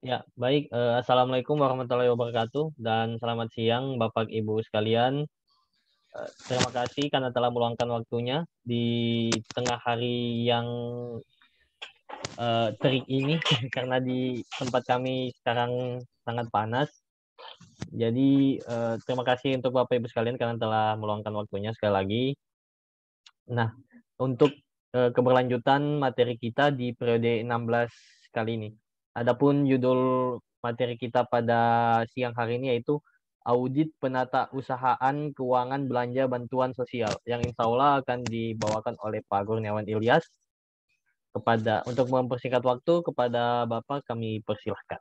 Ya, baik. Assalamualaikum warahmatullahi wabarakatuh dan selamat siang Bapak Ibu sekalian. Terima kasih karena telah meluangkan waktunya di tengah hari yang terik ini karena di tempat kami sekarang sangat panas. Jadi terima kasih untuk Bapak Ibu sekalian karena telah meluangkan waktunya sekali lagi. Nah, untuk keberlanjutan materi kita di periode 16 kali ini. Adapun judul materi kita pada siang hari ini yaitu Audit Penata Usahaan Keuangan Belanja Bantuan Sosial yang insya Allah akan dibawakan oleh Pak Kurniawan Ilyas. Untuk mempersingkat waktu kepada Bapak kami persilahkan.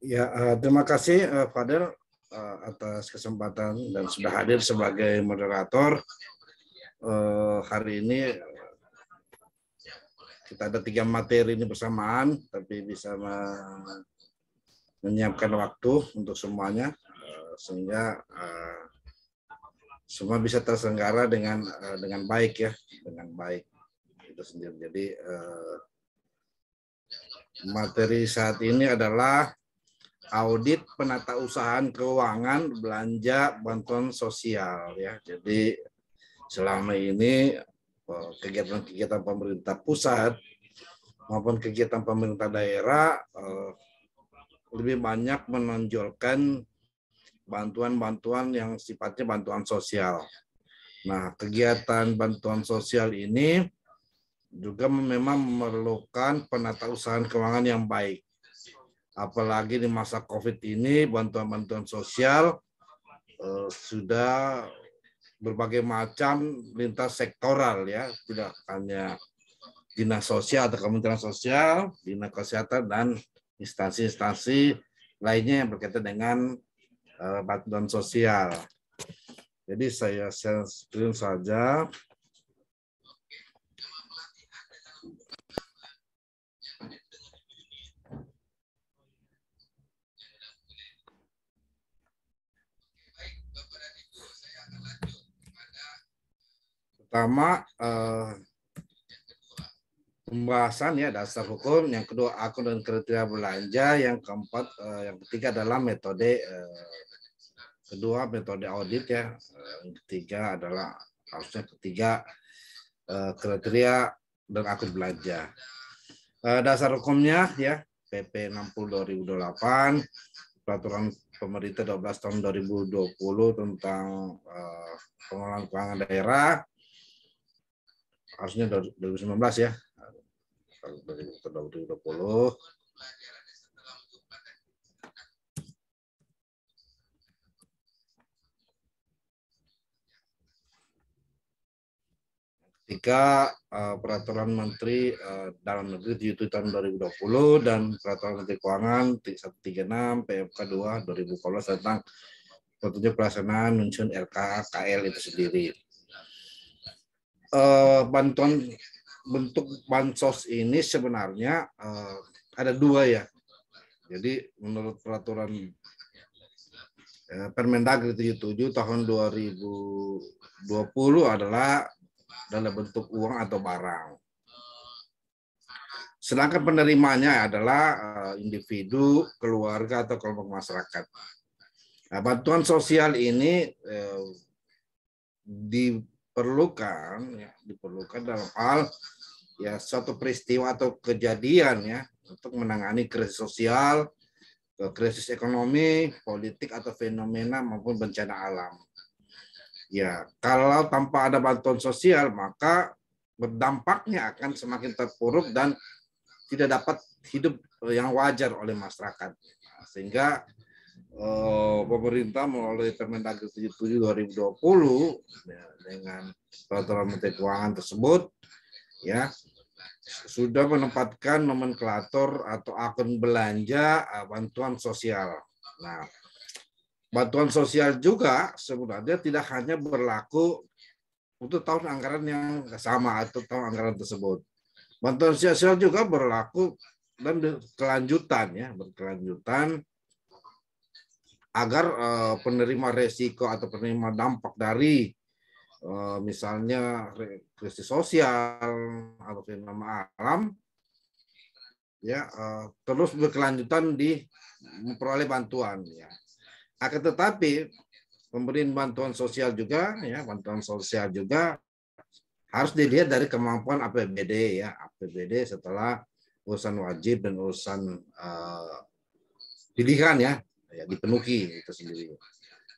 Ya, terima kasih Fadel atas kesempatan dan sudah hadir sebagai moderator. Hari ini kita ada 3 materi ini bersamaan, tapi bisa menyiapkan waktu untuk semuanya sehingga semua bisa terselenggara dengan baik ya, dengan baik itu sendiri. Jadi materi saat ini adalah audit penata usahaan keuangan belanja bantuan sosial ya. Jadi selama ini kegiatan-kegiatan pemerintah pusat maupun kegiatan pemerintah daerah lebih banyak menonjolkan bantuan-bantuan yang sifatnya bantuan sosial. Nah, kegiatan bantuan sosial ini juga memang memerlukan penata usahaan keuangan yang baik. Apalagi di masa COVID ini, bantuan-bantuan sosial sudah berbagai macam lintas sektoral ya, tidak hanya dinas sosial atau kementerian sosial, dinas kesehatan dan instansi-instansi lainnya yang berkaitan dengan bantuan sosial. Jadi saya share screen saja. Pertama, pembahasan ya dasar hukum, yang kedua akun dan kriteria belanja, yang keempat, yang ketiga adalah metode, kedua metode audit ya, yang ketiga adalah harusnya ketiga kriteria dan akun belanja. Dasar hukumnya ya PP 60/2008, peraturan pemerintah 12 tahun 2020 tentang pengelolaan keuangan daerah, harusnya 2019 ya, 2020. Ketika peraturan Menteri Dalam Negeri 7 tahun 2020 dan peraturan Menteri Keuangan 136 PMK 2 2014 tentang petunjuk pelaksanaan menyusun LKKL itu sendiri. Bantuan bentuk bansos ini sebenarnya ada 2 ya. Jadi menurut peraturan Permendagri 77 tahun 2020 adalah dalam bentuk uang atau barang. Sedangkan penerimanya adalah individu, keluarga atau kelompok masyarakat. Nah, bantuan sosial ini diperlukan dalam hal ya suatu peristiwa atau kejadian ya untuk menangani krisis sosial, krisis ekonomi, politik atau fenomena maupun bencana alam. Ya, kalau tanpa ada bantuan sosial maka berdampaknya akan semakin terpuruk dan tidak dapat hidup yang wajar oleh masyarakat. Sehingga pemerintah melalui Permendagri 77 2020 ya, dengan peraturan Menteri Keuangan tersebut ya sudah menempatkan nomenklatur atau akun belanja bantuan sosial. Nah, bantuan sosial juga sebenarnya tidak hanya berlaku untuk tahun anggaran yang sama atau tahun anggaran tersebut. Bantuan sosial juga berlaku dan berkelanjutan agar penerima resiko atau penerima dampak dari misalnya krisis sosial atau fenomena alam, ya terus berkelanjutan di memperoleh bantuan, ya. Akan tetapi pemberian bantuan sosial juga, ya, bantuan sosial juga harus dilihat dari kemampuan APBD, ya, APBD setelah urusan wajib dan urusan pilihan, ya, dipenuhi itu sendiri.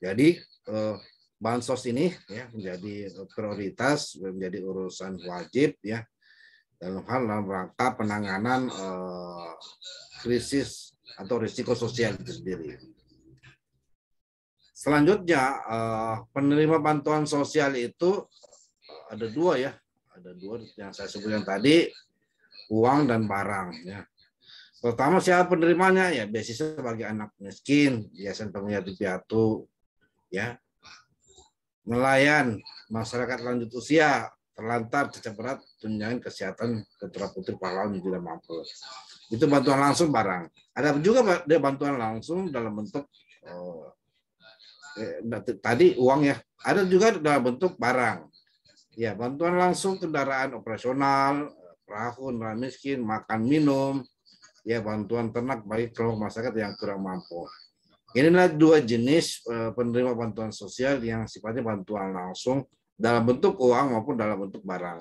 Jadi bansos ini, ya, menjadi prioritas, menjadi urusan wajib, ya, dalam rangka penanganan krisis atau risiko sosial itu sendiri. Selanjutnya, penerima bantuan sosial itu ada dua, ya, ada dua yang saya sebutkan tadi, uang dan barang, ya. Pertama, siapa penerimanya? Ya, beasiswa bagi anak miskin, yayasan penyatim piatu, ya, nelayan, masyarakat lanjut usia, terlantar, cacat berat, tunjangan kesehatan putra putri pahlawan yang tidak mampu. Itu bantuan langsung barang. Ada juga bantuan langsung dalam bentuk tadi uang, ya. Ada juga dalam bentuk barang. Ya, bantuan langsung kendaraan operasional, perahu, nelayan miskin, makan minum, ya, bantuan ternak bagi kelompok masyarakat yang kurang mampu. Inilah dua jenis penerima bantuan sosial yang sifatnya bantuan langsung dalam bentuk uang maupun dalam bentuk barang.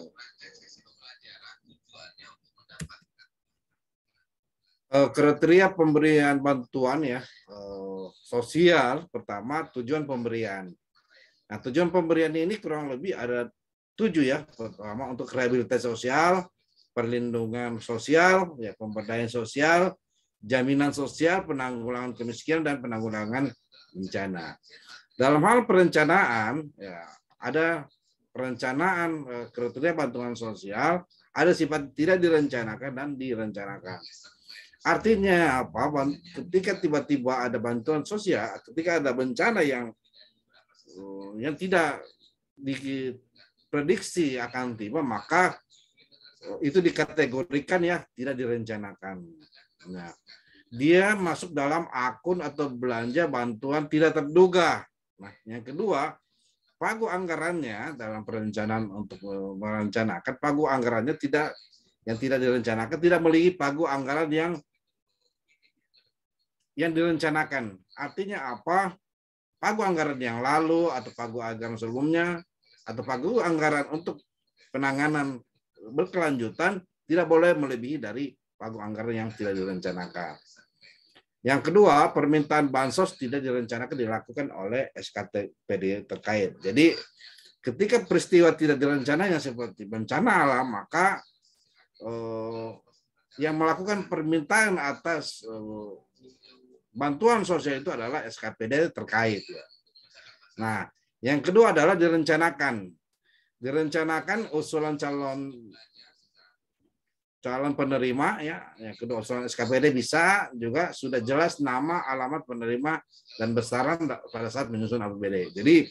Kriteria pemberian bantuan, ya, sosial, pertama tujuan pemberian. Nah, tujuan pemberian ini kurang lebih ada 7, ya. Pertama, untuk rehabilitasi sosial, perlindungan sosial, ya, pemberdayaan sosial, jaminan sosial, penanggulangan kemiskinan, dan penanggulangan bencana. Dalam hal perencanaan, ya, ada perencanaan kriteria bantuan sosial, ada sifat tidak direncanakan dan direncanakan. Artinya apa? Ketika tiba-tiba ada bantuan sosial, ketika ada bencana yang tidak diprediksi akan tiba, maka itu dikategorikan, ya, tidak direncanakan. Nah, dia masuk dalam akun atau belanja bantuan tidak terduga. Nah, yang kedua, pagu anggarannya dalam perencanaan untuk merencanakan, pagu anggarannya tidak direncanakan tidak melebihi pagu anggaran yang direncanakan. Artinya apa? Pagu anggaran yang lalu atau pagu anggaran sebelumnya atau pagu anggaran untuk penanganan berkelanjutan tidak boleh melebihi dari pagu anggaran yang tidak direncanakan. Yang kedua, permintaan bansos tidak direncanakan dilakukan oleh SKPD terkait. Jadi ketika peristiwa tidak direncanakan seperti bencana alam, maka yang melakukan permintaan atas bantuan sosial itu adalah SKPD terkait, ya. Nah, yang kedua adalah direncanakan usulan calon penerima, ya. Yang kedua, usulan SKPD bisa juga sudah jelas nama, alamat penerima dan besaran pada saat menyusun APBD. Jadi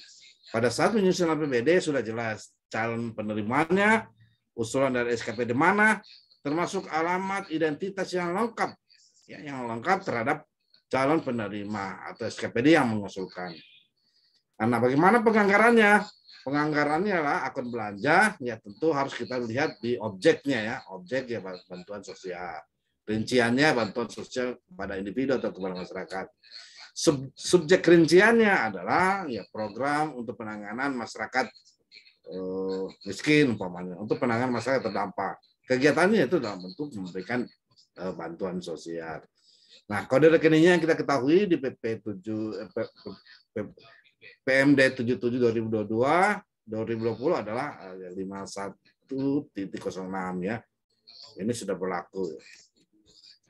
pada saat menyusun APBD sudah jelas calon penerimanya, usulan dari SKPD mana, termasuk alamat, identitas yang lengkap, ya, yang lengkap terhadap calon penerima atau SKPD yang mengusulkan. Nah, bagaimana penganggarannya? Penganggarannya lah akun belanja, ya, tentu harus kita lihat di objeknya, ya, objek, ya, bantuan sosial. Rinciannya bantuan sosial kepada individu atau kepada masyarakat. Subjek rinciannya adalah, ya, program untuk penanganan masyarakat miskin, umpamanya, untuk penanganan masyarakat terdampak. Kegiatannya itu dalam bentuk memberikan bantuan sosial. Nah, kode rekeningnya yang kita ketahui di PMD 77 2020 adalah 51.06, ya. Ini sudah berlaku.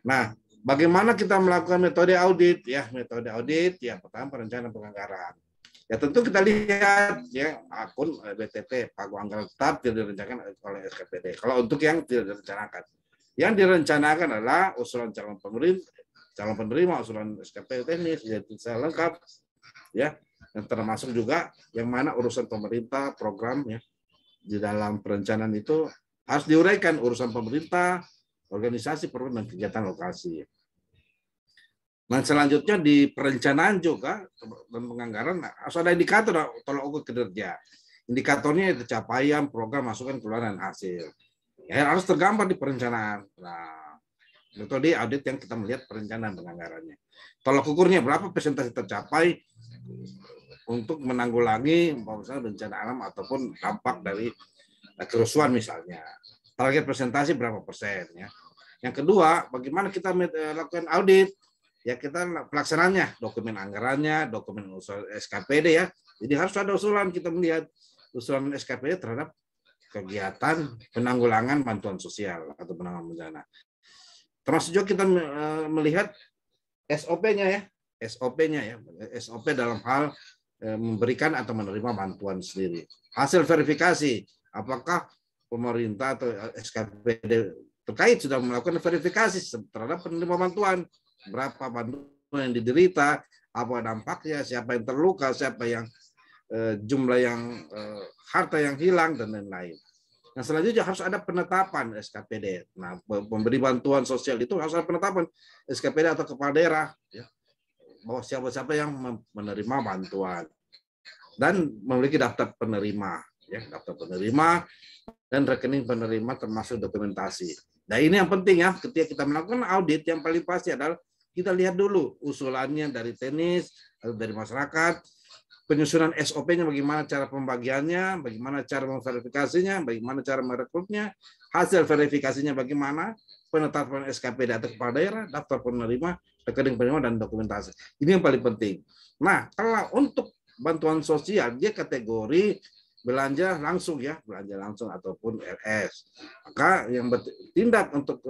Nah, bagaimana kita melakukan metode audit, ya? Metode audit, ya, pertama perencanaan penganggaran. Ya, tentu kita lihat, ya, akun BTP, pagu anggaran tetap tidak direncanakan oleh SKPD. Kalau untuk yang tidak direncanakan, yang direncanakan adalah usulan calon penerima, usulan SKPD teknis, identitas lengkap, ya, yang termasuk juga yang mana urusan pemerintah, program, ya, di dalam perencanaan itu harus diuraikan urusan pemerintah, organisasi, program, dan kegiatan lokasi. Nah, selanjutnya di perencanaan juga dan penganggaran harus ada indikator tolak ukur kinerja. Indikatornya itu capaian, program, masukan, keluaran, dan hasil. Ya, harus tergambar di perencanaan. Nah, metode audit yang kita melihat perencanaan penganggarannya. Tolak ukurnya berapa persentase tercapai untuk menanggulangi misalnya bencana alam ataupun dampak dari kerusuhan misalnya. Target presentasi berapa persen ya. Yang kedua, bagaimana kita lakukan audit? Ya kita pelaksanaannya, dokumen anggarannya, dokumen usul SKPD ya. Jadi harus ada usulan, kita melihat usulan SKPD terhadap kegiatan penanggulangan bantuan sosial atau penanggulangan bencana. Termasuk juga kita melihat SOP-nya ya, SOP-nya ya, SOP dalam hal memberikan atau menerima bantuan sendiri. Hasil verifikasi, apakah pemerintah atau SKPD terkait sudah melakukan verifikasi terhadap penerima bantuan, berapa bantuan yang diderita, apa dampaknya, siapa yang terluka, siapa yang jumlah yang harta yang hilang dan lain-lain. Nah, selanjutnya harus ada penetapan SKPD. Nah, pemberi bantuan sosial itu harus ada penetapan SKPD atau kepala daerah, ya, bahwa siapa-siapa yang menerima bantuan dan memiliki daftar penerima, ya, daftar penerima dan rekening penerima termasuk dokumentasi. Nah, ini yang penting ya, ketika kita melakukan audit yang paling pasti adalah kita lihat dulu usulannya dari teknis atau dari masyarakat. Penyusunan SOP-nya bagaimana cara pembagiannya, bagaimana cara memverifikasinya, bagaimana cara merekrutnya, hasil verifikasinya bagaimana, penetapan SKPD atau kepala daerah, daftar penerima, rekening penerima, dan dokumentasi. Ini yang paling penting. Nah, kalau untuk bantuan sosial, dia kategori belanja langsung ya, belanja langsung ataupun LS. Maka yang bertindak untuk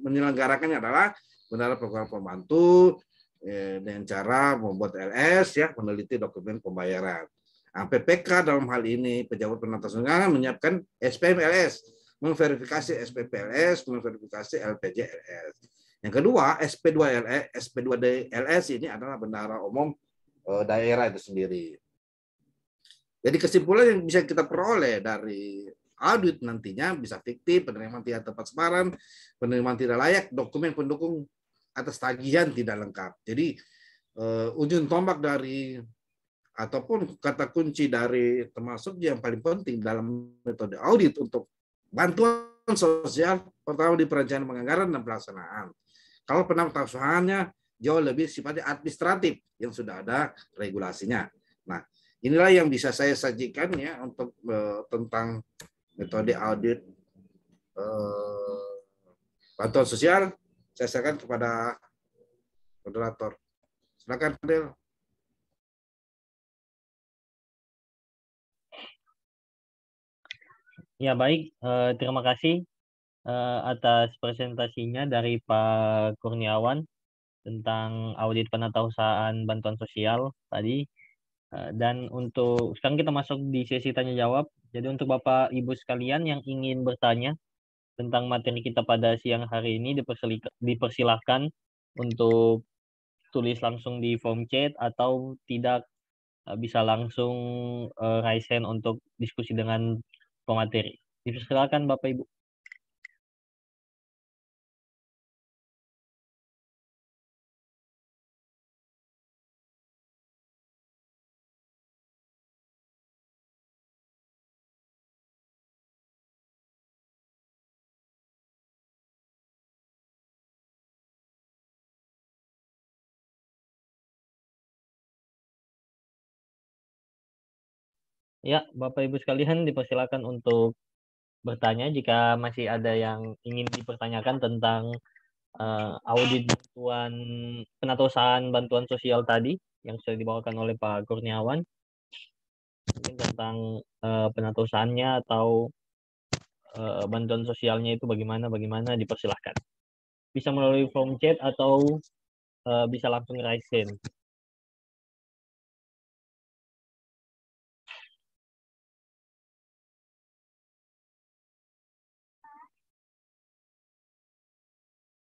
menyelenggarakannya adalah Bendahara Program Pembantu, dengan cara membuat LS ya, meneliti dokumen pembayaran. Nah, PPK dalam hal ini pejabat penata negara menyiapkan SPM LS, memverifikasi SPP LS, memverifikasi LPJ LS. Yang kedua, SP2 LS ini adalah bendahara umum daerah itu sendiri. Jadi kesimpulan yang bisa kita peroleh dari audit nantinya bisa fiktif, penerimaan tidak tepat sasaran, penerimaan tidak layak, dokumen pendukung atas tagihan tidak lengkap. Jadi ujung tombak dari ataupun kata kunci dari termasuk yang paling penting dalam metode audit untuk bantuan sosial pertama di perencanaan penganggaran dan pelaksanaan. Kalau penatasannya jauh lebih sifatnya administratif yang sudah ada regulasinya. Nah, inilah yang bisa saya sajikan ya untuk tentang metode audit bantuan sosial. Saya serahkan kepada moderator. Silakan, Fadil. Ya baik, terima kasih atas presentasinya dari Pak Kurniawan tentang audit penatausahaan bantuan sosial tadi. Dan untuk sekarang kita masuk di sesi tanya jawab. Jadi untuk Bapak Ibu sekalian yang ingin bertanya tentang materi kita pada siang hari ini dipersilahkan untuk tulis langsung di form chat atau tidak bisa langsung raise hand untuk diskusi dengan pemateri. Dipersilakan Bapak Ibu. Ya, Bapak Ibu sekalian dipersilakan untuk bertanya jika masih ada yang ingin dipertanyakan tentang audit bantuan penatausahaan bantuan sosial tadi yang sudah dibawakan oleh Pak Kurniawan. Mungkin tentang penatausahaannya atau bantuan sosialnya itu bagaimana dipersilahkan. Bisa melalui form chat atau bisa langsung raise hand.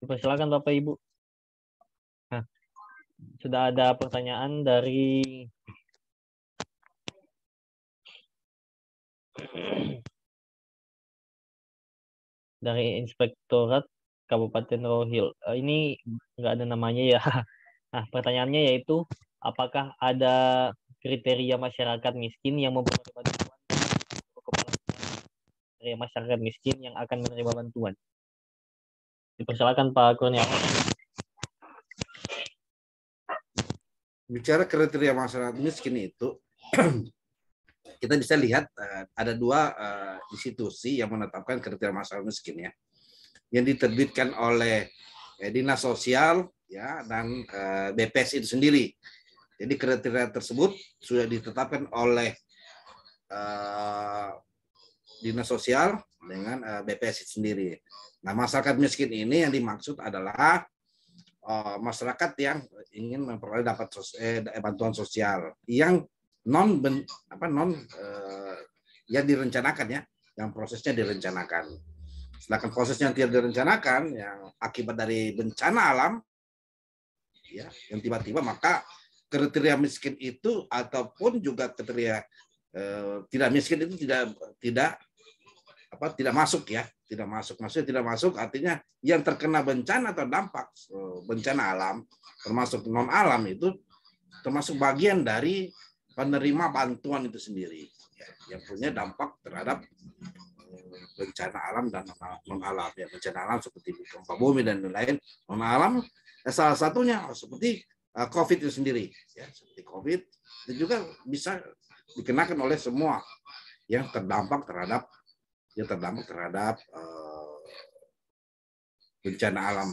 Dipersilakan Bapak Ibu. Nah, sudah ada pertanyaan dari Inspektorat Kabupaten Rohil. Ini nggak ada namanya ya. Nah, pertanyaannya yaitu apakah ada kriteria masyarakat miskin yang memperoleh bantuan kriteria masyarakat miskin yang akan menerima bantuan. Dipersilakan Pak Kurniawan. Bicara kriteria masyarakat miskin itu, kita bisa lihat ada dua institusi yang menetapkan kriteria masyarakat miskin ya, yang diterbitkan oleh Dinas Sosial ya dan BPS itu sendiri. Jadi kriteria tersebut sudah ditetapkan oleh Dinas Sosial dengan BPS itu sendiri. Nah, masyarakat miskin ini yang dimaksud adalah masyarakat yang ingin memperoleh bantuan sosial yang yang direncanakan ya, yang prosesnya direncanakan. Sedangkan proses yang tidak direncanakan, yang akibat dari bencana alam, ya, yang tiba-tiba, maka kriteria miskin itu ataupun juga kriteria tidak miskin itu tidak masuk ya, tidak masuk. Maksudnya tidak masuk artinya yang terkena bencana atau dampak bencana alam, termasuk non alam itu termasuk bagian dari penerima bantuan itu sendiri, ya, yang punya dampak terhadap bencana alam dan non alam ya, bencana alam seperti gempa bumi dan lain-lain, non alam salah satunya seperti COVID itu sendiri ya, seperti COVID itu juga bisa dikenakan oleh semua yang terdampak terhadap bencana alam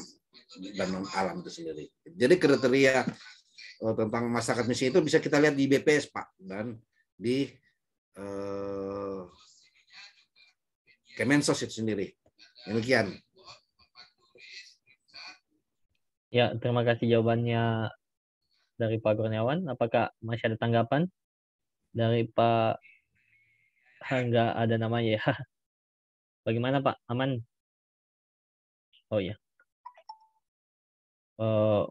dan non alam itu sendiri. Jadi kriteria tentang masyarakat miskin itu bisa kita lihat di BPS Pak dan di Kemensos itu sendiri. Demikian. Ya, terima kasih jawabannya dari Pak Kurniawan. Apakah masih ada tanggapan dari Pak? Enggak ada namanya ya. Bagaimana Pak? Aman? Oh ya. Oh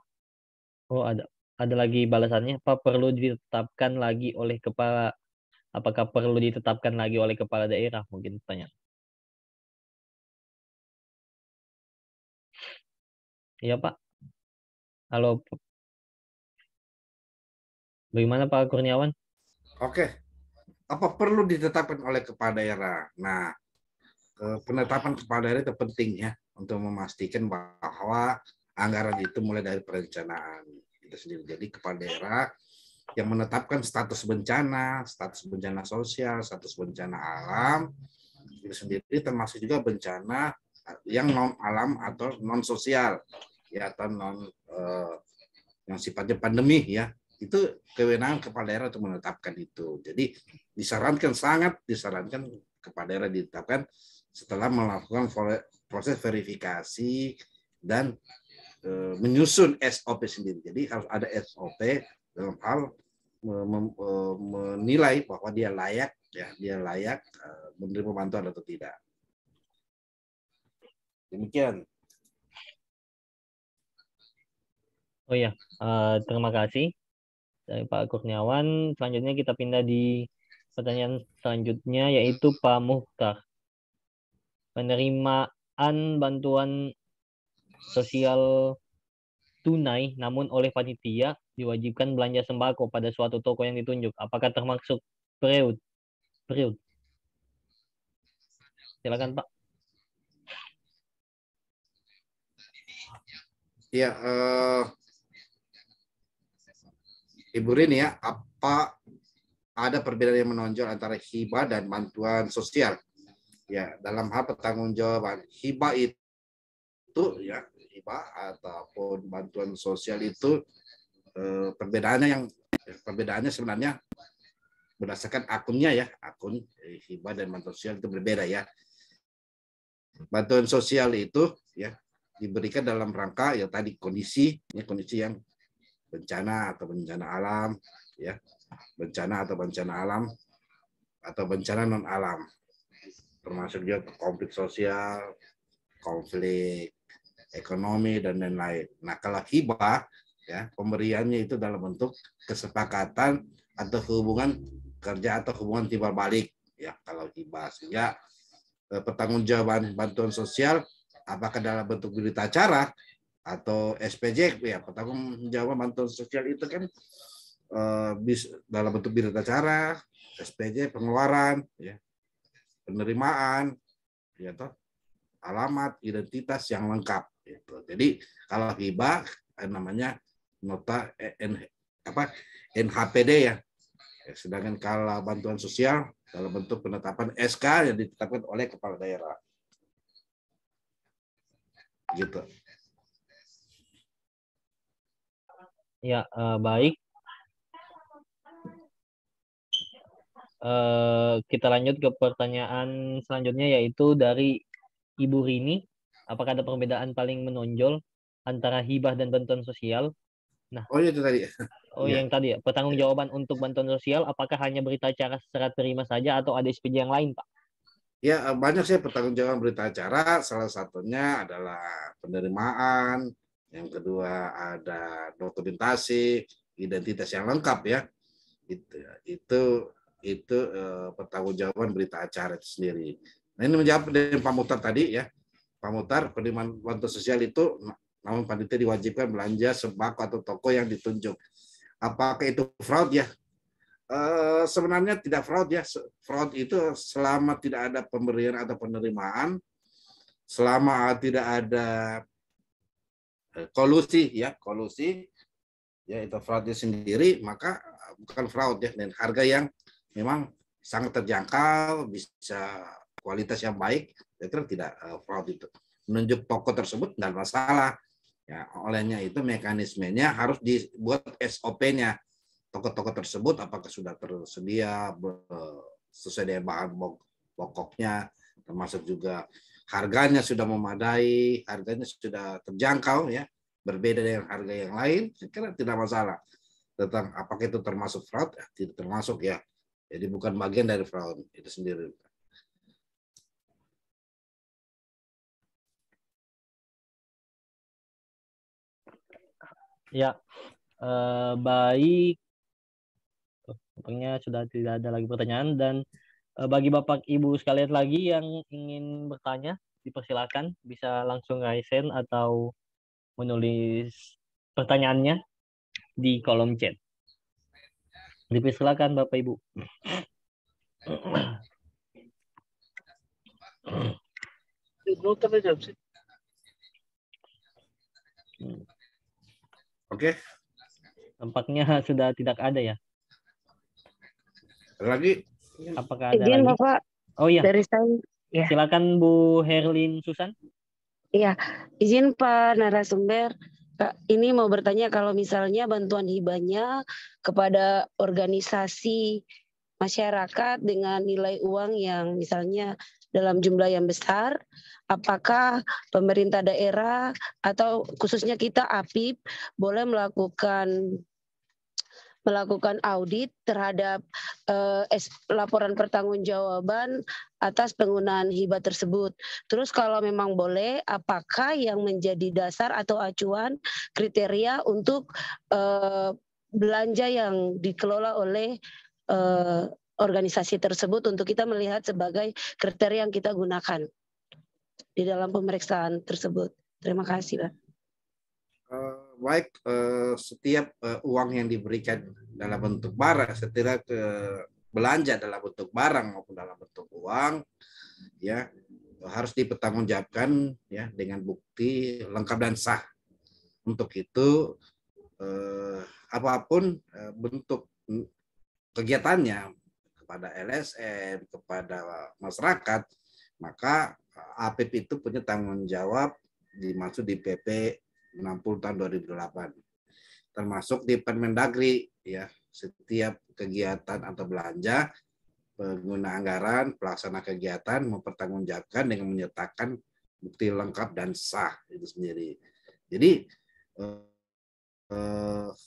ada lagi balasannya. Pak perlu ditetapkan lagi oleh kepala. Apakah perlu ditetapkan lagi oleh kepala daerah? Mungkin tanya. Iya Pak. Halo. Bagaimana Pak Kurniawan? Oke. Apa perlu ditetapkan oleh kepala daerah? Nah, penetapan kepala daerah itu penting ya untuk memastikan bahwa anggaran itu mulai dari perencanaan itu sendiri. Jadi kepala daerah yang menetapkan status bencana sosial, status bencana alam itu sendiri, termasuk juga bencana yang non alam atau non sosial ya, atau yang sifatnya pandemi ya. Itu kewenangan kepala daerah untuk menetapkan itu. Jadi sangat disarankan kepala daerah ditetapkan setelah melakukan proses verifikasi dan menyusun SOP sendiri. Jadi harus ada SOP dalam hal menilai bahwa dia layak menerima bantuan atau tidak. Demikian. Oh ya, terima kasih dari Pak Kurniawan. Selanjutnya kita pindah di pertanyaan selanjutnya, yaitu Pak Muhtar. Penerimaan bantuan sosial tunai namun oleh panitia diwajibkan belanja sembako pada suatu toko yang ditunjuk. Apakah termasuk periode? Silakan Pak. Ya, Ibu Rini ya, apa ada perbedaan yang menonjol antara hibah dan bantuan sosial? Ya, dalam hal pertanggungjawaban, hibah itu ya, hibah ataupun bantuan sosial itu perbedaannya sebenarnya berdasarkan akunnya ya, akun hibah dan bantuan sosial itu berbeda ya. Bantuan sosial itu ya diberikan dalam rangka ya tadi kondisi yang bencana atau bencana alam ya, bencana alam atau bencana non alam, termasuk juga konflik sosial, konflik ekonomi dan lain-lain. Nah, kalau hibah ya pemberiannya itu dalam bentuk kesepakatan atau hubungan kerja atau hubungan timbal balik ya kalau hibah. Sehingga pertanggungjawaban bantuan sosial apakah dalam bentuk berita acara atau SPJ ya, pertanggungjawaban bantuan sosial itu kan dalam bentuk berita acara, SPJ pengeluaran ya, penerimaan ya toh, alamat, identitas yang lengkap. Gitu. Jadi kalau hibah namanya nota NHPD ya. Sedangkan kalau bantuan sosial dalam bentuk penetapan SK yang ditetapkan oleh kepala daerah. Gitu. Ya, baik. Kita lanjut ke pertanyaan selanjutnya, yaitu dari Ibu Rini. Apakah ada perbedaan paling menonjol antara hibah dan bantuan sosial? Nah, Oh itu tadi. Ya. yang tadi ya, pertanggungjawaban untuk bantuan sosial, apakah hanya berita acara secara terima saja atau ada SPJ yang lain, Pak? Ya, banyak sih pertanggungjawaban berita acara. Salah satunya adalah penerimaan, yang kedua ada dokumentasi, identitas yang lengkap ya. Itu pertanggungjawaban berita acara itu sendiri. Nah, ini menjawab dari Pak Muhtar tadi ya. Pak Muhtar, penerimaan bantuan sosial itu namun panitia diwajibkan belanja sembako atau toko yang ditunjuk. Apakah itu fraud ya? Sebenarnya tidak fraud ya. Fraud itu selama tidak ada pemberian atau penerimaan, selama tidak ada kolusi ya itu fraudnya sendiri, maka bukan fraud ya. Dan harga yang memang sangat terjangkau, bisa kualitas yang baik, saya kira tidak fraud itu. Menunjuk toko tersebut tidak masalah. Ya, olehnya itu mekanismenya harus dibuat SOP-nya. Toko-toko tersebut apakah sudah tersedia sesuai dengan bahan pokoknya, termasuk juga harganya sudah memadai, harganya sudah terjangkau ya, berbeda dengan harga yang lain, saya kira tidak masalah. Tentang apakah itu termasuk fraud, tidak termasuk ya. Jadi bukan bagian dari fraud itu sendiri. Ya, baik. Sepertinya sudah tidak ada lagi pertanyaan, dan bagi Bapak Ibu sekalian lagi yang ingin bertanya, dipersilakan bisa langsung raise hand atau menulis pertanyaannya di kolom chat. Dipersilakan Bapak Ibu. Oke. Tampaknya sudah tidak ada ya. Ada lagi? Apakah ada Izin lagi? Bapak, Oh iya, dari saya. Ya. silakan Bu Herlin Susan. Iya, izin Pak narasumber. Kak, ini mau bertanya kalau misalnya bantuan hibahnya kepada organisasi masyarakat dengan nilai uang yang misalnya dalam jumlah yang besar, apakah pemerintah daerah atau khususnya kita APIP boleh melakukan audit terhadap laporan pertanggungjawaban atas penggunaan hibah tersebut. Terus kalau memang boleh, apakah yang menjadi dasar atau acuan kriteria untuk belanja yang dikelola oleh organisasi tersebut untuk kita melihat sebagai kriteria yang kita gunakan di dalam pemeriksaan tersebut. Terima kasih, Pak. Baik, setiap uang yang diberikan dalam bentuk barang, setiap belanja dalam bentuk barang maupun dalam bentuk uang, ya harus dipertanggungjawabkan ya dengan bukti lengkap dan sah. Untuk itu apapun bentuk kegiatannya kepada LSM, kepada masyarakat, maka APIP itu punya tanggung jawab dimaksud di PP 60 tahun 2008, termasuk di Permendagri ya, setiap kegiatan atau belanja pengguna anggaran pelaksana kegiatan mempertanggungjawabkan dengan menyertakan bukti lengkap dan sah itu sendiri. Jadi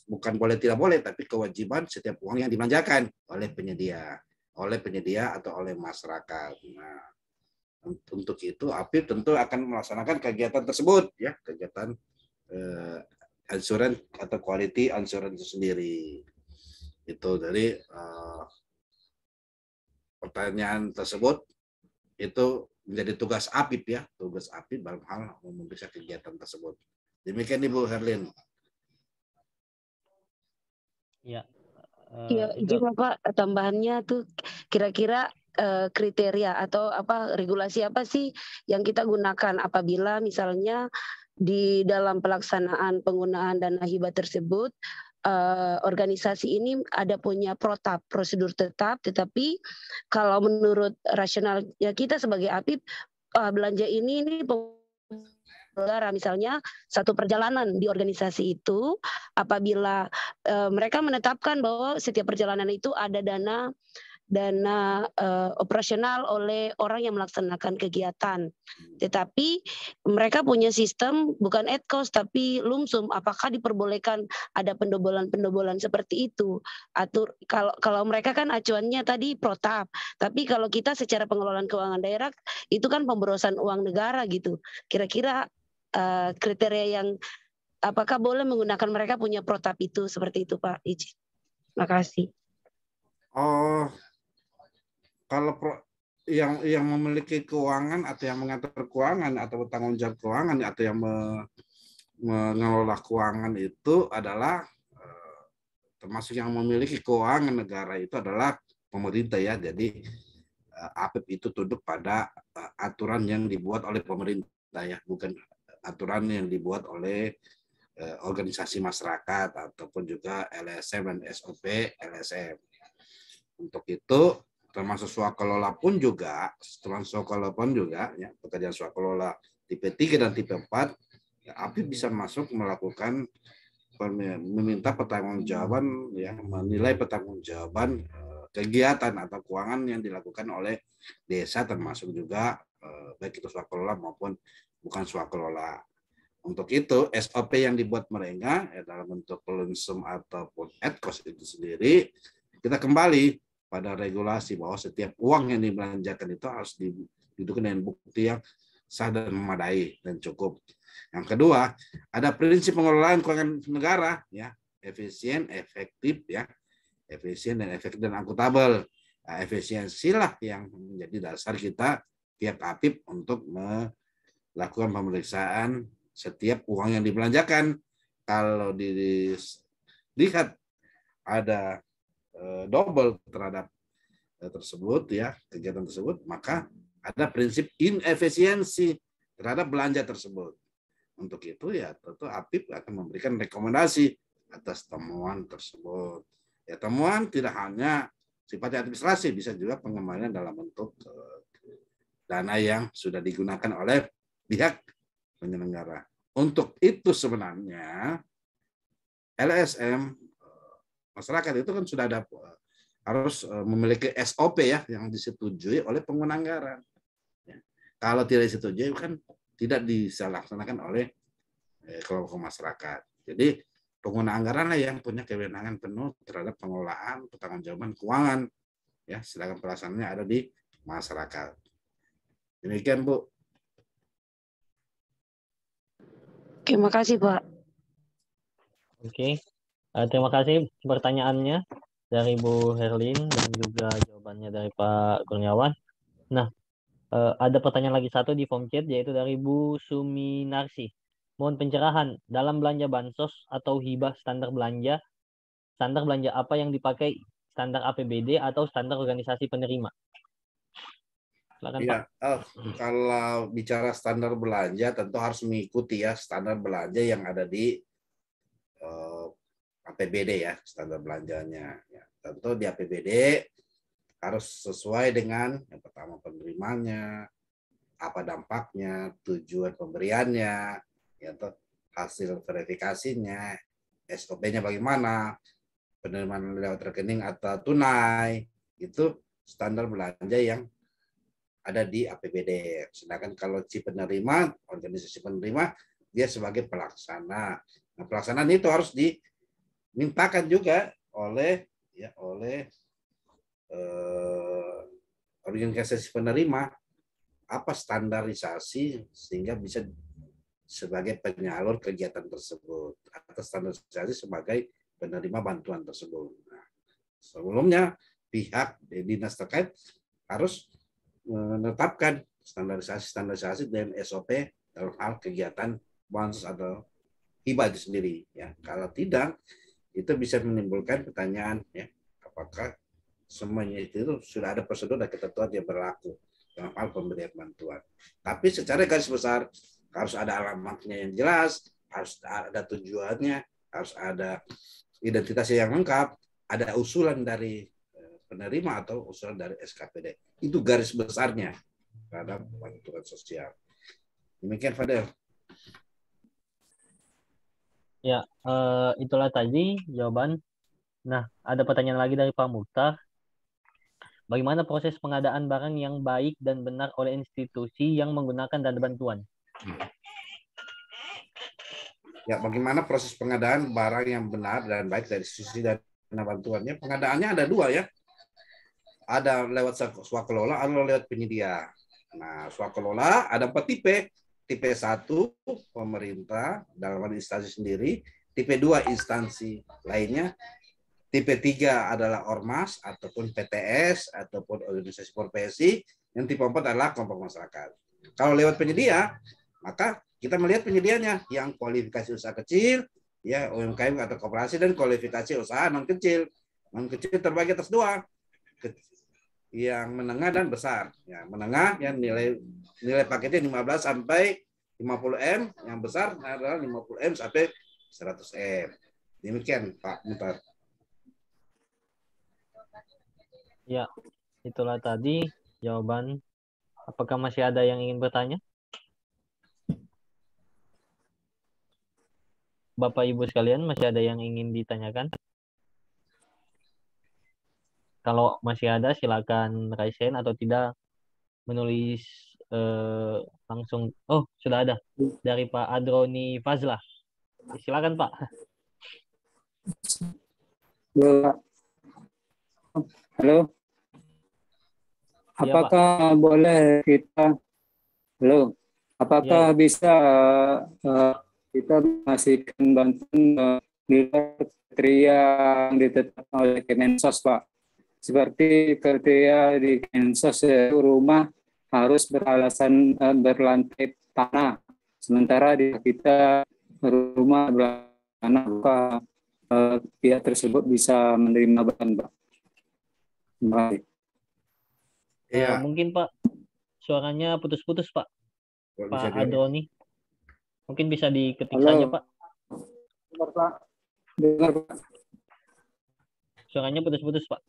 bukan boleh tidak boleh, tapi kewajiban setiap uang yang dibelanjakan oleh penyedia atau oleh masyarakat. Nah, untuk itu APIP tentu akan melaksanakan kegiatan tersebut ya, kegiatan insurance atau quality insurance itu sendiri. Itu dari pertanyaan tersebut itu menjadi tugas APIP ya, tugas APIP dalam hal memeriksa kegiatan tersebut. Demikian Ibu Herlin. Ya. Iya, izin Bapak, tambahannya tuh kira-kira kriteria atau regulasi apa sih yang kita gunakan apabila misalnya di dalam pelaksanaan penggunaan dana hibah tersebut organisasi ini ada punya protap, prosedur tetap, tetapi kalau menurut rasionalnya kita sebagai APIP, belanja ini negara, misalnya satu perjalanan di organisasi itu apabila mereka menetapkan bahwa setiap perjalanan itu ada dana operasional oleh orang yang melaksanakan kegiatan. Tetapi mereka punya sistem bukan ad cost tapi lumsum. Apakah diperbolehkan ada pendobolan seperti itu? Kalau mereka kan acuannya tadi protap. Tapi kalau kita secara pengelolaan keuangan daerah itu kan pemborosan uang negara gitu. Kira-kira kriteria yang apakah boleh menggunakan mereka punya protap itu seperti itu Pak Iji? Terima kasih. Oh, kalau yang memiliki keuangan atau yang mengatur keuangan atau bertanggung jawab keuangan atau yang mengelola keuangan itu adalah termasuk yang memiliki keuangan negara itu adalah pemerintah ya. Jadi APIP itu tunduk pada aturan yang dibuat oleh pemerintah ya, bukan aturan yang dibuat oleh organisasi masyarakat ataupun juga LSM dan SOP LSM. Untuk itu termasuk swakelola pun juga, ya, pekerjaan swakelola tipe 3 dan tipe 4, ya, APIP bisa masuk melakukan meminta pertanggungjawaban, ya, menilai pertanggungjawaban kegiatan atau keuangan yang dilakukan oleh desa, termasuk juga baik itu swakelola maupun bukan swakelola. Untuk itu SOP yang dibuat mereka ya, dalam bentuk lumsum ataupun ad cost itu sendiri, kita kembali pada regulasi bahwa setiap uang yang dibelanjakan itu harus didukung dengan bukti yang sah dan memadai dan cukup. Yang kedua, ada prinsip pengelolaan keuangan negara ya, efisien, efektif ya, efisien dan efektif dan akuntabel. Nah, efisiensilah yang menjadi dasar kita pihak APIP untuk melakukan pemeriksaan setiap uang yang dibelanjakan. Kalau dilihat ada double terhadap tersebut ya, kegiatan tersebut, maka ada prinsip inefisiensi terhadap belanja tersebut. Untuk itu ya tentu APIP akan memberikan rekomendasi atas temuan tersebut. Ya, temuan tidak hanya sifatnya administrasi, bisa juga pengembalian dalam bentuk dana yang sudah digunakan oleh pihak penyelenggara. Untuk itu sebenarnya LSM masyarakat itu kan sudah ada harus memiliki SOP ya yang disetujui oleh pengguna anggaran. Ya. Kalau tidak disetujui kan tidak bisa dilaksanakan oleh kelompok masyarakat. Jadi pengguna anggaran lah yang punya kewenangan penuh terhadap pengelolaan pertanggungjawaban keuangan. Ya, sedangkan pelaksanaannya ada di masyarakat. Demikian Bu. Terima kasih Pak. Oke. Terima kasih pertanyaannya dari Bu Herlin dan juga jawabannya dari Pak Kurniawan. Nah, ada pertanyaan lagi satu di form chat yaitu dari Bu Suminarsi. Mohon pencerahan dalam belanja bansos atau hibah standar belanja apa yang dipakai, standar APBD atau standar organisasi penerima? Silakan Pak. Kalau bicara standar belanja tentu harus mengikuti ya standar belanja yang ada di APBD ya, standar belanjanya. Ya, tentu di APBD harus sesuai dengan yang pertama penerimanya, apa dampaknya, tujuan pemberiannya, ya, hasil verifikasinya, SOP-nya bagaimana, penerimaan lewat rekening atau tunai, itu standar belanja yang ada di APBD. Sedangkan kalau si penerima, organisasi penerima, dia sebagai pelaksana. Nah, pelaksanaan itu harus dimintakan juga oleh organisasi penerima apa standarisasi sehingga bisa sebagai penyalur kegiatan tersebut atau standarisasi sebagai penerima bantuan tersebut. Nah, sebelumnya pihak dinas terkait harus menetapkan standarisasi dan SOP dalam hal kegiatan bansos atau hibah itu sendiri ya. Kalau tidak, itu bisa menimbulkan pertanyaan ya, apakah semuanya itu sudah ada prosedur dan ketentuan yang berlaku dalam hal pemberian bantuan. Tapi secara garis besar harus ada alamatnya yang jelas, harus ada tujuannya, harus ada identitas yang lengkap, ada usulan dari penerima atau usulan dari SKPD. Itu garis besarnya terhadap bantuan sosial. Demikian, Fadel. Ya, itulah tadi jawaban. Nah, ada pertanyaan lagi dari Pak Mukhtar. Bagaimana proses pengadaan barang yang baik dan benar oleh institusi yang menggunakan dana bantuan? Ya, bagaimana proses pengadaan barang yang benar dan baik dari sisi dana bantuannya? Pengadaannya ada dua ya. Ada lewat swakelola, ada lewat penyedia. Nah, swakelola ada 4 tipe. Tipe 1 pemerintah dalam instansi sendiri, tipe 2 instansi lainnya, tipe 3 adalah ormas ataupun PTS ataupun organisasi profesi, yang tipe 4 adalah kelompok masyarakat. Kalau lewat penyedia, maka kita melihat penyedianya yang kualifikasi usaha kecil, ya UMKM atau koperasi, dan kualifikasi usaha non kecil. Non kecil terbagi atas dua, yang menengah dan besar. Ya, menengah yang nilai paketnya 15 sampai 50 M, yang besar adalah 50 M sampai 100 M. Demikian Pak Mutar. Ya, itulah tadi jawaban. Apakah masih ada yang ingin bertanya? Bapak Ibu sekalian, masih ada yang ingin ditanyakan? Kalau masih ada, silakan raise hand, atau tidak menulis langsung. Oh, sudah ada dari Pak Adroni Fazlah. Silakan Pak. Halo. Ya, Apakah boleh kita, halo, apakah Ya. bisa kita mengasihkan bantuan nilai kriteria yang ditetapkan oleh Kemensos, Pak? Seperti kriteria di Kemensos, rumah harus berlantai tanah, sementara di kita rumah berlantai tanah, pihak tersebut bisa menerima bantuan, Pak? Baik. Ya. Mungkin Pak, suaranya putus-putus Pak. Pak Adroni. Mungkin bisa diketik saja Pak. Dengar Pak. Dengar Pak. Suaranya putus-putus Pak.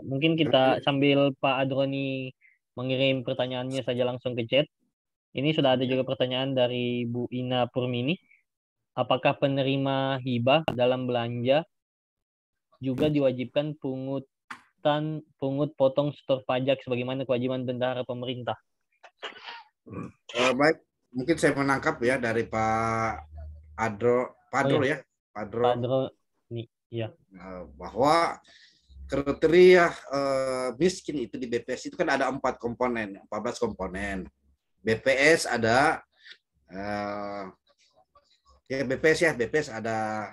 Mungkin kita sambil Pak Adroni mengirim pertanyaannya saja langsung ke chat. Ini sudah ada juga pertanyaan dari Bu Ina Purmini. Apakah penerima hibah dalam belanja juga diwajibkan pungut potong setor pajak sebagaimana kewajiban bendahara pemerintah? Baik, mungkin saya menangkap ya dari Pak Adro, ya, Padro nih, ya. Bahwa kriteria miskin itu di BPS itu kan ada 14 komponen. BPS ada BPS ada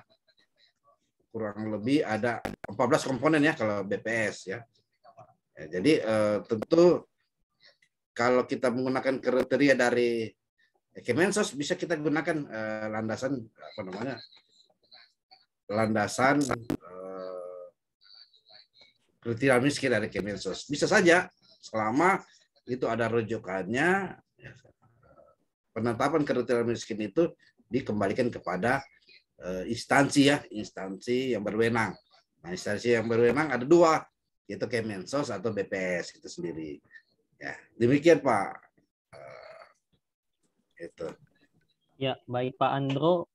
kurang lebih ada 14 komponen ya kalau BPS ya. Jadi tentu kalau kita menggunakan kriteria dari Kemensos bisa kita gunakan landasan kriteria miskin dari Kemensos. Bisa saja selama itu ada rujukannya, penetapan kriteria miskin itu dikembalikan kepada instansi yang berwenang. Nah, instansi yang berwenang ada dua, yaitu Kemensos atau BPS itu sendiri. Ya, demikian Pak. Itu. Ya, baik Pak Andro.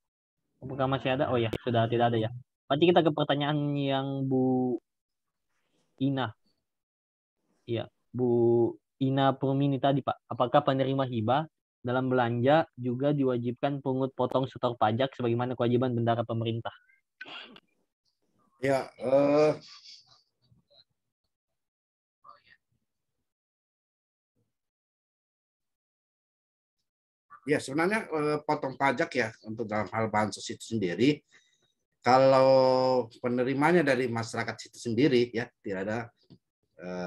Apakah masih ada? Oh ya, sudah tidak ada ya. Berarti kita ke pertanyaan yang Bu Ina. Ya, Bu Ina Purmini tadi Pak. Apakah penerima hibah dalam belanja juga diwajibkan pungut potong setor pajak sebagaimana kewajiban bendahara pemerintah? Ya, Ya, sebenarnya potong pajak ya untuk dalam hal bansos itu sendiri, kalau penerimanya dari masyarakat itu sendiri ya tidak ada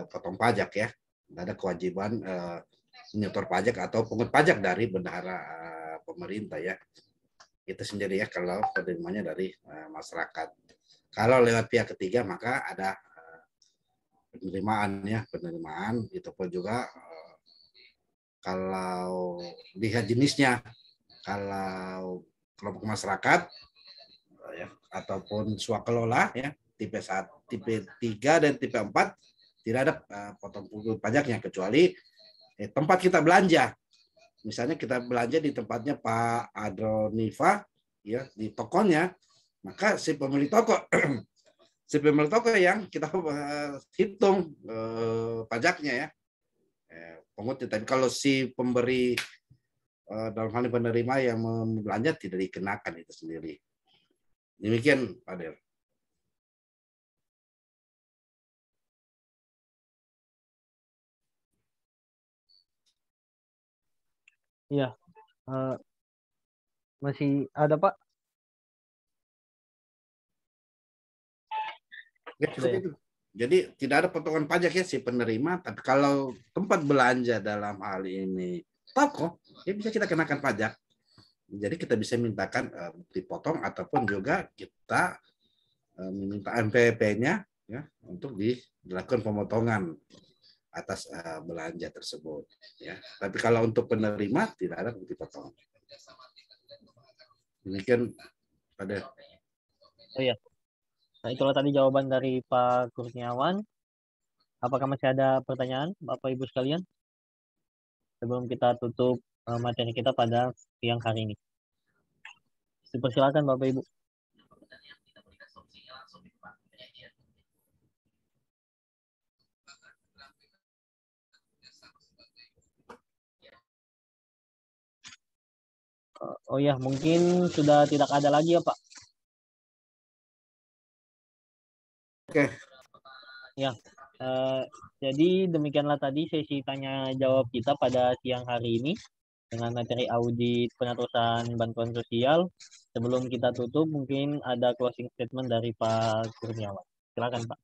potong pajak ya, tidak ada kewajiban menyetor pajak atau pungut pajak dari bendahara pemerintah ya. Itu sendiri ya kalau penerimanya dari masyarakat. Kalau lewat pihak ketiga maka ada penerimaan ya, penerimaan itu pun juga kalau lihat jenisnya, kalau kelompok masyarakat ya, ataupun swakelola ya, tipe 1, tipe 3 dan tipe 4 tidak ada potong pungut pajaknya kecuali tempat kita belanja. Misalnya kita belanja di tempatnya Pak Adroniva ya, di tokonya, maka si pemilik toko si pemilik toko yang kita hitung pajaknya ya. Pungut. Tapi kalau si pemberi dalam hal penerima yang membelanja tidak dikenakan itu sendiri. Demikian Pak Del. Iya, masih ada Pak? Ya, Sudah ya? itu. Jadi tidak ada potongan pajak ya si penerima, tapi kalau tempat belanja dalam hal ini toko, ya bisa kita kenakan pajak. Jadi kita bisa mintakan dipotong ataupun juga kita meminta MPP-nya ya untuk dilakukan pemotongan atas belanja tersebut ya. Tapi kalau untuk penerima tidak ada dipotong. Demikian pada. Oh iya. Nah, itulah tadi jawaban dari Pak Kurniawan. Apakah masih ada pertanyaan, Bapak Ibu sekalian? Sebelum kita tutup materi kita pada siang hari ini. Dipersilakan Bapak Ibu. Oh ya, mungkin sudah tidak ada lagi ya Pak. Oke. Ya, jadi demikianlah tadi sesi tanya jawab kita pada siang hari ini dengan materi audit penatusan bantuan sosial. Sebelum kita tutup, mungkin ada closing statement dari Pak Kurniawan. Silakan Pak.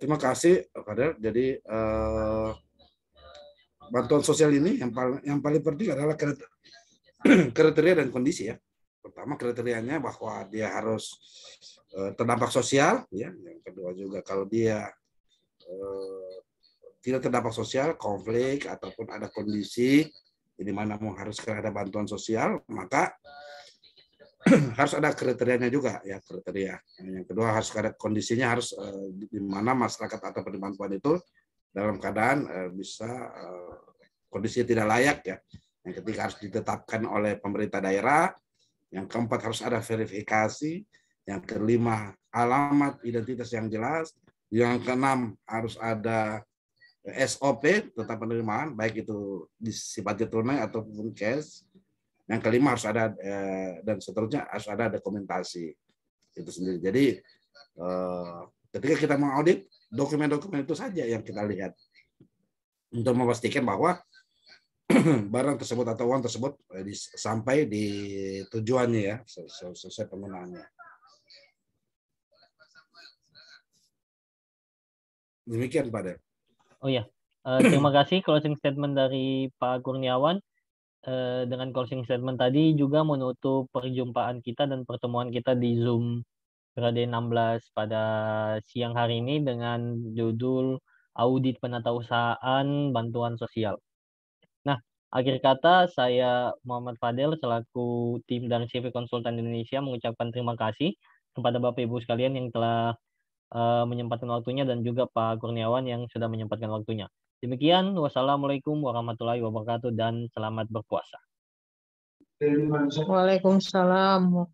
Terima kasih Pak Del. Jadi bantuan sosial ini yang paling penting adalah kriteria dan kondisi ya. Pertama kriterianya bahwa dia harus terdampak sosial ya. Yang kedua juga kalau dia tidak terdampak sosial, konflik ataupun ada kondisi di mana mengharuskan ada bantuan sosial, maka harus ada kriterianya juga ya, kriteria. Yang kedua harus ada kondisinya, harus di mana masyarakat atau penerima bantuan itu dalam keadaan bisa kondisi tidak layak ya. Yang ketiga harus ditetapkan oleh pemerintah daerah. Yang keempat harus ada verifikasi. Yang kelima alamat identitas yang jelas. Yang keenam harus ada SOP tentang penerimaan, baik itu sifatnya tunai ataupun cash. Yang kelima harus ada dan seterusnya harus ada dokumentasi itu sendiri. Jadi ketika kita mengaudit dokumen-dokumen itu saja yang kita lihat untuk memastikan bahwa barang tersebut atau uang tersebut sampai di tujuannya ya, sesuai penggunaannya. Demikian Pak Del. Oh ya, terima kasih closing statement dari Pak Kurniawan. Dengan closing statement tadi juga menutup perjumpaan kita dan pertemuan kita di Zoom periode 16 pada siang hari ini dengan judul Audit Penatausahaan Bantuan Sosial. Nah, akhir kata saya Muhammad Fadel selaku tim dari CV Konsultan Indonesia mengucapkan terima kasih kepada Bapak Ibu sekalian yang telah menyempatkan waktunya dan juga Pak Kurniawan yang sudah menyempatkan waktunya. Demikian, wassalamualaikum warahmatullahi wabarakatuh dan selamat berpuasa. Waalaikumsalam.